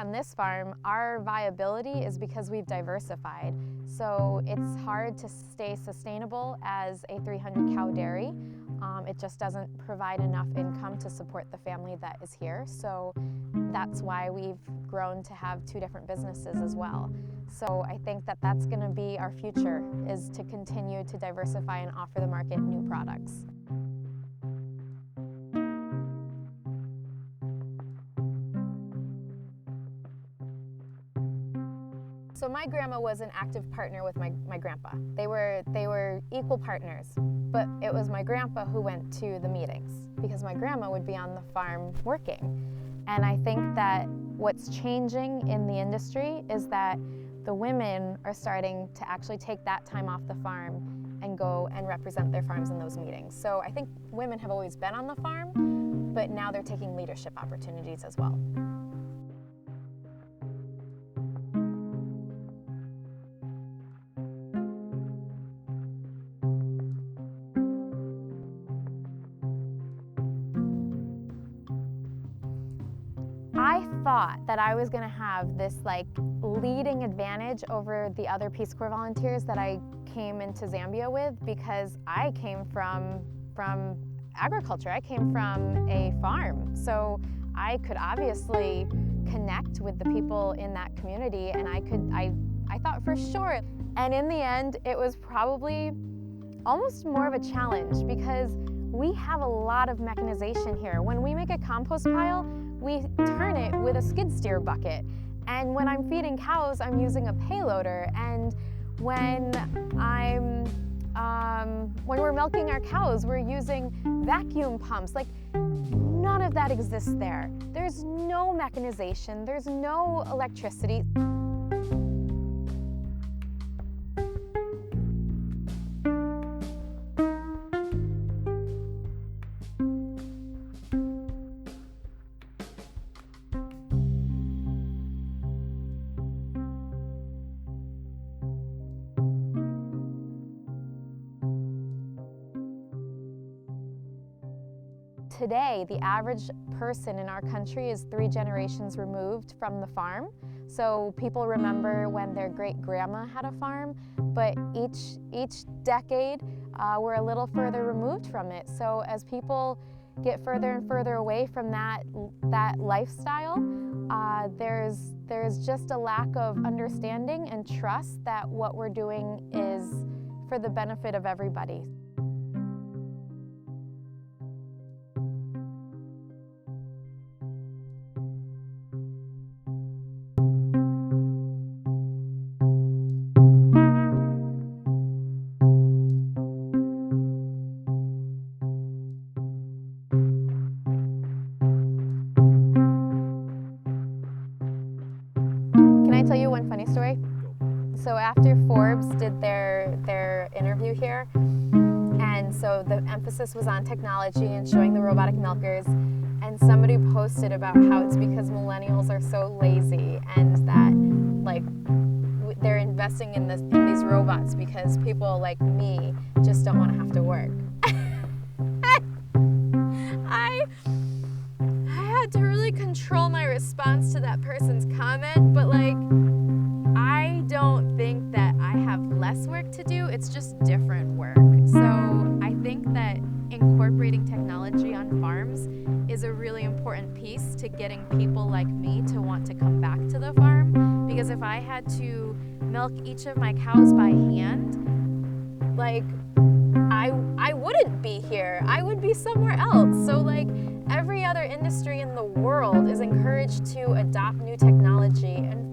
on this farm, our viability is because we've diversified. So it's hard to stay sustainable as a 300 cow dairy. It just doesn't provide enough income to support the family that is here. So that's why we've grown to have 2 different businesses as well. So I think that that's going to be our future, is to continue to diversify and offer the market new products. So my grandma was an active partner with my grandpa. They were equal partners, but it was my grandpa who went to the meetings because my grandma would be on the farm working. And I think that what's changing in the industry is that the women are starting to actually take that time off the farm and go and represent their farms in those meetings. So I think women have always been on the farm, but now they're taking leadership opportunities as well. I thought that I was going to have this leading advantage over the other Peace Corps volunteers that I came into Zambia with, because I came from agriculture. I came from a farm, so I could obviously connect with the people in that community, and I thought for sure. And in the end, it was probably almost more of a challenge because we have a lot of mechanization here. When we make a compost pile, we turn it with a skid steer bucket. And when I'm feeding cows, I'm using a payloader. And when we're milking our cows, we're using vacuum pumps. None of that exists there. There's no mechanization, there's no electricity. Today, the average person in our country is 3 generations removed from the farm. So people remember when their great-grandma had a farm, but each decade we're a little further removed from it. So as people get further and further away from that lifestyle, there's just a lack of understanding and trust that what we're doing is for the benefit of everybody. Can I tell you one funny story? So after Forbes did their interview here, and so the emphasis was on technology and showing the robotic milkers, and somebody posted about how it's because millennials are so lazy and that they're investing in these robots because people like me just don't want to have to work. I had to really control my response to that person's comment, but I don't think that I have less work to do, it's just different work. So I think that incorporating technology on farms is a really important piece to getting people like me to want to come back to the farm, because if I had to milk each of my cows by hand, I wouldn't be here, I would be somewhere else. So every other industry in the world is encouraged to adopt new technology, and